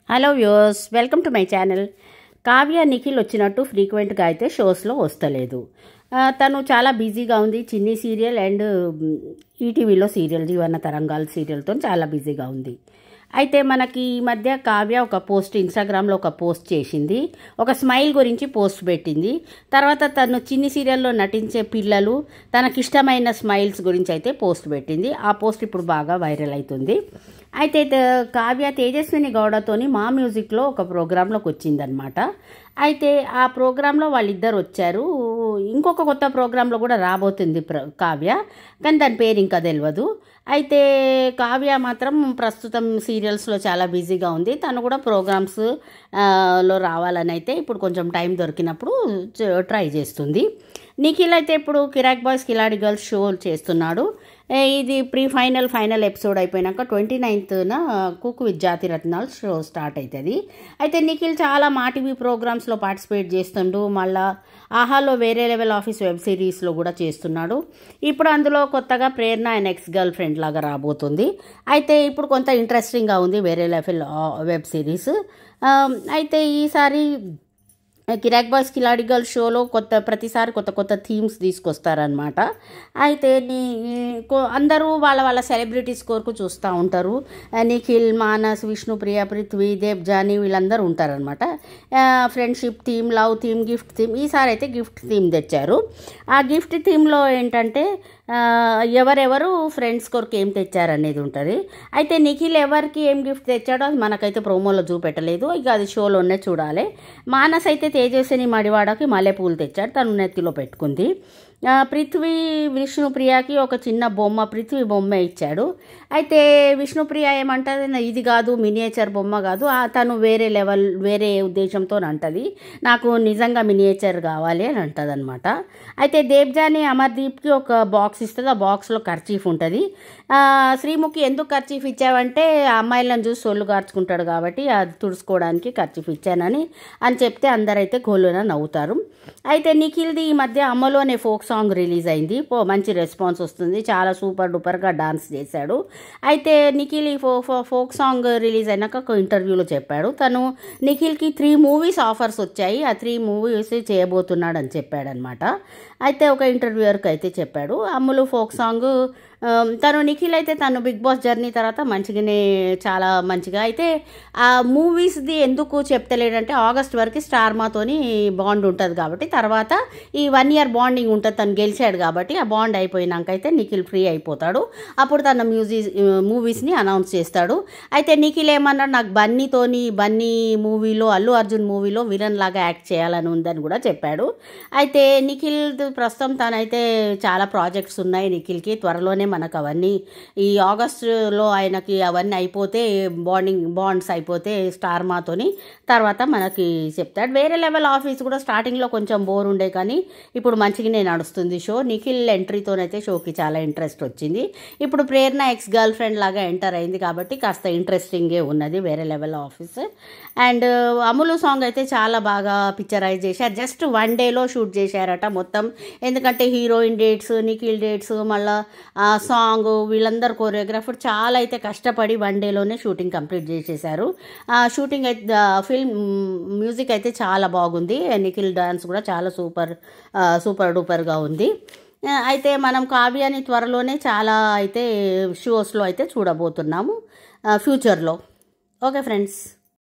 Hello viewers, welcome to my channel. Kavya Nikhil వచ్చినట్టు ఫ్రీక్వెంట్గా అయితే షోస్లో వస్తలేదు. తను చాలా బిజీగా ఉంది. చిన్ని సీరియల్ అండ్ ఈటీవీలో సీరియల్ జీవన తరంగాల సీరియల్తో చాలా బిజీగా ఉంది. అయితే మనకి ఈ మధ్య కావ్య ఒక పోస్ట్ ఇన్స్టాగ్రామ్లో ఒక పోస్ట్ చేసింది. ఒక స్మైల్ గురించి పోస్ట్ పెట్టింది. తర్వాత తను చిన్ని సీరియల్లో నటించే పిల్లలు తనకిష్టమైన స్మైల్స్ గురించి అయితే పోస్ట్ పెట్టింది. ఆ పోస్ట్ ఇప్పుడు బాగా వైరల్ అవుతుంది. అయితే కావ్య తేజస్విని గౌడతోని మా మ్యూజిక్లో ఒక ప్రోగ్రాంలోకి వచ్చిందనమాట. అయితే ఆ ప్రోగ్రాంలో వాళ్ళిద్దరు వచ్చారు. ఇంకొక కొత్త ప్రోగ్రాంలో కూడా రాబోతుంది కావ్య, కానీ దాని పేరు ఇంకా తెలియదు. అయితే కావ్య మాత్రం ప్రస్తుతం సీరియల్స్లో చాలా బిజీగా ఉంది. తను కూడా ప్రోగ్రామ్స్ లో రావాలని అయితే ఇప్పుడు కొంచెం టైం దొరికినప్పుడు ట్రై చేస్తుంది. నిఖిల్ అయితే ఇప్పుడు కిరాక్ బాయ్స్ కిలాడి గర్ల్స్ షో చేస్తున్నాడు. ఇది ఫైనల్ ఎపిసోడ్ అయిపోయినాక 29న కుక్ విత్ జాతి రత్నాలు షో స్టార్ట్ అవుతుంది. అయితే నిఖిల్ చాలా మా టీవీ ప్రోగ్రామ్స్లో పార్టిసిపేట్ చేస్తుండు. మళ్ళీ ఆహాలో వేరే లెవెల్ ఆఫీస్ వెబ్ సిరీస్లో కూడా చేస్తున్నాడు. ఇప్పుడు అందులో కొత్తగా ప్రేరణ అండ్ ఎక్స్ గర్ల్ ఫ్రెండ్ లాగా రాబోతుంది. అయితే ఇప్పుడు కొంత ఇంట్రెస్టింగ్గా ఉంది వేరే లెవెల్ వెబ్ సిరీస్. అయితే ఈసారి కిరాక్ బాయ్స్ కిలాడి గర్ల్స్ షోలో ప్రతిసారి కొత్త థీమ్స్ తీసుకొస్తారనమాట. అయితే అందరూ వాళ్ళ సెలబ్రిటీస్ కొరకు చూస్తూ ఉంటారు. నిఖిల్, మానస్, విష్ణుప్రియ, పృథ్వీ, దేవ్, జానీ వీళ్ళందరూ ఉంటారనమాట. Friendship theme, love theme, gift theme. ఈసారి అయితే గిఫ్ట్ థీమ్ తెచ్చారు. ఆ గిఫ్ట్ థీమ్లో ఏంటంటే ఎవరెవరు ఫ్రెండ్స్ కొరకు ఏం తెచ్చారనేది ఉంటుంది. అయితే నిఖిల్ ఎవరికి ఏం గిఫ్ట్ తెచ్చాడో అది మనకైతే ప్రోమోలో చూపెట్టలేదు. ఇక అది షోలోనే చూడాలి. మానస్ అయితే తేజస్విని మడివాడకి మల్లెపూలు తెచ్చాడు, తను నెత్తిలో పెట్టుకుంది. పృథ్వీ విష్ణుప్రియకి ఒక చిన్న బొమ్మ, పృథ్వీ బొమ్మ ఇచ్చాడు. అయితే విష్ణుప్రియ ఏమంటుంది, ఇది కాదు, మినియేచర్ బొమ్మ కాదు, తను వేరే ఉద్దేశంతో అంటది, నాకు నిజంగా మినియేచర్ కావాలి అని అంటుంది అనమాట. అయితే దేవ్జాని అమర్దీప్కి ఒక బాక్స్ ఇస్తుంది. ఆ బాక్స్లో కర్చీఫ్ ఉంటుంది. శ్రీముఖి ఎందుకు కర్చీఫ్ ఇచ్చావంటే అమ్మాయిలను చూసి సొల్లు కార్చుకుంటాడు కాబట్టి అది తుడుచుకోవడానికి కర్చీఫ్ ఇచ్చానని చెప్తే అందరైతే గోలున నవ్వుతారు. అయితే నిఖిల్ది ఈ మధ్య అమ్మలో అనే ఫోక్ సాంగ్ రిలీజ్ అయింది. మంచి రెస్పాన్స్ వస్తుంది. చాలా సూపర్ డూపర్గా డాన్స్ చేశాడు. అయితే నిఖిల్ ఈ ఫోక్ సాంగ్ రిలీజ్ అయినాక ఒక ఇంటర్వ్యూలో చెప్పాడు, తను నిఖిల్కి 3 మూవీస్ ఆఫర్స్ వచ్చాయి, ఆ 3 మూవీస్ చేయబోతున్నాడు అని చెప్పాడనమాట. అయితే ఒక ఇంటర్వ్యూయర్కి అయితే చెప్పాడు. అమ్ములు ఫోక్ సాంగ్ తను నిఖిల్ అయితే తను బిగ్ బాస్ జర్నీ తర్వాత చాలా మంచిగా అయితే ఆ మూవీస్ది ఎందుకు చెప్తలేడంటే ఆగస్ట్ వరకు స్టార్ మాతోని బాండ్ ఉంటుంది కాబట్టి తర్వాత ఈ 1 year బాండింగ్ ఉంటుంది. తను గెలిచాడు కాబట్టి ఆ బాండ్ అయిపోయినాక అయితే నిఖిల్ ఫ్రీ అయిపోతాడు. అప్పుడు తన మూవీస్ని అనౌన్స్ చేస్తాడు. అయితే నిఖిల్ ఏమన్నాడు, నాకు బన్నీ మూవీలో, అల్లు అర్జున్ మూవీలో విలన్ లాగా యాక్ట్ చేయాలని ఉందని కూడా చెప్పాడు. అయితే నిఖిల్ ప్రస్తుతం తనైతే చాలా ప్రాజెక్ట్స్ ఉన్నాయి నిఖిల్కి. త్వరలోనే మనకు అవన్నీ ఈ ఆగస్టులో ఆయనకి అవన్నీ అయిపోతే బాండ్స్ అయిపోతే స్టార్ మాతోని తర్వాత మనకి చెప్తాడు. వేరే లెవెల్ ఆఫీస్ కూడా స్టార్టింగ్లో కొంచెం బోర్ ఉండే కానీ ఇప్పుడు మంచిగానే నడుస్తుంది షో. నిఖిల్ ఎంట్రీతోనైతే షోకి చాలా ఇంట్రెస్ట్ వచ్చింది. ఇప్పుడు ప్రేరణ ఎక్స్ గర్ల్ ఫ్రెండ్ లాగా ఎంటర్ అయింది కాబట్టి కాస్త ఇంట్రెస్టింగే ఉన్నది వేరే లెవెల్ ఆఫీస్. అండ్ అమూలు సాంగ్ అయితే చాలా బాగా పిక్చరైజ్ చేశారు. జస్ట్ 1 dayలో షూట్ చేశారట మొత్తం. ఎందుకంటే హీరోయిన్ డేట్స్, నిఖిల్ డేట్స్, మళ్ళీ సాంగ్, వీళ్ళందరూ కొరియోగ్రాఫర్ చాలా అయితే కష్టపడి 1 dayలోనే షూటింగ్ కంప్లీట్ చేసేసారు. షూటింగ్ అయితే మ్యూజిక్ అయితే చాలా బాగుంది. నిఖిల్ డాన్స్ కూడా చాలా సూపర్ డూపర్గా ఉంది. అయితే మనం కావ్యాని త్వరలోనే చాలా అయితే షోస్లో అయితే చూడబోతున్నాము ఫ్యూచర్లో. Okay friends.